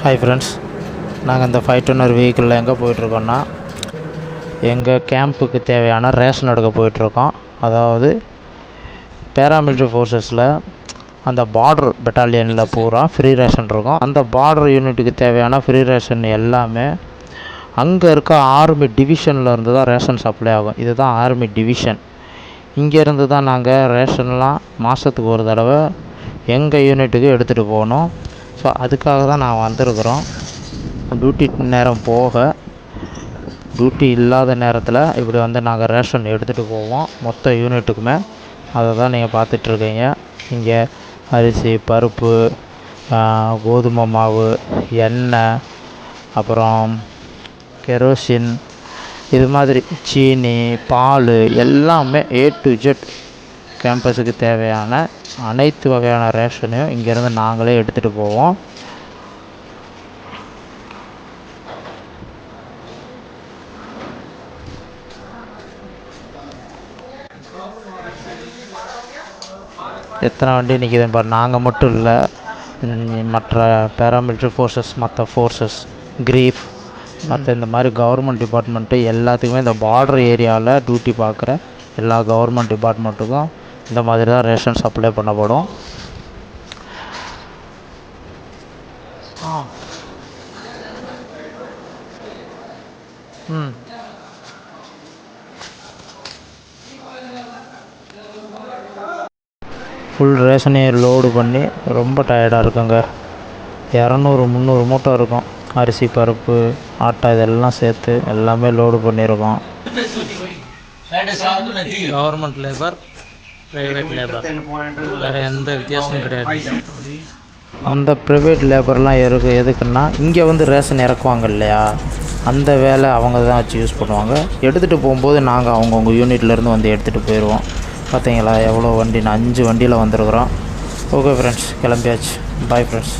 Hi friends, நாங்கள் இந்த 5 வெஹிக்கிளில் எங்கே போயிட்டுருக்கோன்னா எங்கள் கேம்புக்கு தேவையான ரேஷன் எடுக்க போயிட்டுருக்கோம். அதாவது பேராமிலிட்ரி ஃபோர்ஸஸில் அந்த பார்டர் பெட்டாலியனில் பூரா ஃப்ரீ ரேஷன் இருக்கும். அந்த பார்டர் யூனிட்டுக்கு தேவையான ஃப்ரீ ரேஷன் எல்லாமே அங்கே இருக்க ஆர்மி டிவிஷனில் இருந்து தான் ரேஷன் சப்ளை ஆகும். இதுதான் ஆர்மி டிவிஷன். இங்கேருந்து தான் நாங்கள் ரேஷன்லாம் மாதத்துக்கு ஒரு தடவை எங்கள் யூனிட்டுக்கு எடுத்துகிட்டு போகணும். ஸோ அதுக்காக தான் நான் வந்திருக்கிறோம். டியூட்டி நேரம் போக டியூட்டி இல்லாத நேரத்தில் இப்படி வந்து நாங்கள் ரேஷன் எடுத்துகிட்டு போவோம் மொத்த யூனிட்டுக்குமே. அதை தான் நீங்கள் பார்த்துட்ருக்கீங்க. இங்கே அரிசி, பருப்பு, கோதுமை மாவு, எண்ணெய், அப்புறம் கெரோசின், இது மாதிரி சீனி, பால் எல்லாமே A to Z கேம்பஸுக்கு தேவையான அனைத்து வகையான ரேஷனையும் இங்கேருந்து நாங்களே எடுத்துகிட்டு போவோம். எத்தனை வண்டி நிற்கிதுன்னு பாரு. நாங்கள் மட்டும் இல்லை, மற்ற பேராமிலிட்ரி ஃபோர்ஸஸ், மற்ற ஃபோர்ஸஸ், கிரீஃப், மற்ற இந்த மாதிரி கவர்மெண்ட் டிபார்ட்மெண்ட்டு எல்லாத்துக்குமே இந்த பார்டர் ஏரியாவில் டியூட்டி பார்க்குற எல்லா கவர்மெண்ட் டிபார்ட்மெண்ட்டுக்கும் இந்த மாதிரி தான் ரேஷன் சப்ளை பண்ணப்படும். ஃபுல் ரேஷனையை லோடு பண்ணி ரொம்ப டயர்டாக இருக்குங்க. 200-300 மூட்டை இருக்கும். அரிசி, பருப்பு, ஆட்டா இதெல்லாம் சேர்த்து எல்லாமே லோடு பண்ணியிருக்கோம். கவர்மெண்ட் லேபர், ப்ரைவேட் லேபர், வேறு எந்த வித்தியாசமும் கிடையாது. அந்த ப்ரைவேட் லேபர்லாம் எதுக்குன்னா இங்கே வந்து ரேஷன் இறக்குவாங்க இல்லையா, அந்த வேலை அவங்க தான் வச்சு யூஸ் பண்ணுவாங்க. எடுத்துகிட்டு போகும்போது நாங்கள் அவங்கவுங்க யூனிட்லேருந்து வந்து எடுத்துகிட்டு போயிடுவோம். பார்த்தீங்களா எவ்வளோ வண்டி? 5 வண்டியில் வந்திருக்குறோம். ஓகே ஃப்ரெண்ட்ஸ், கிளம்பியாச்சு. Bye friends.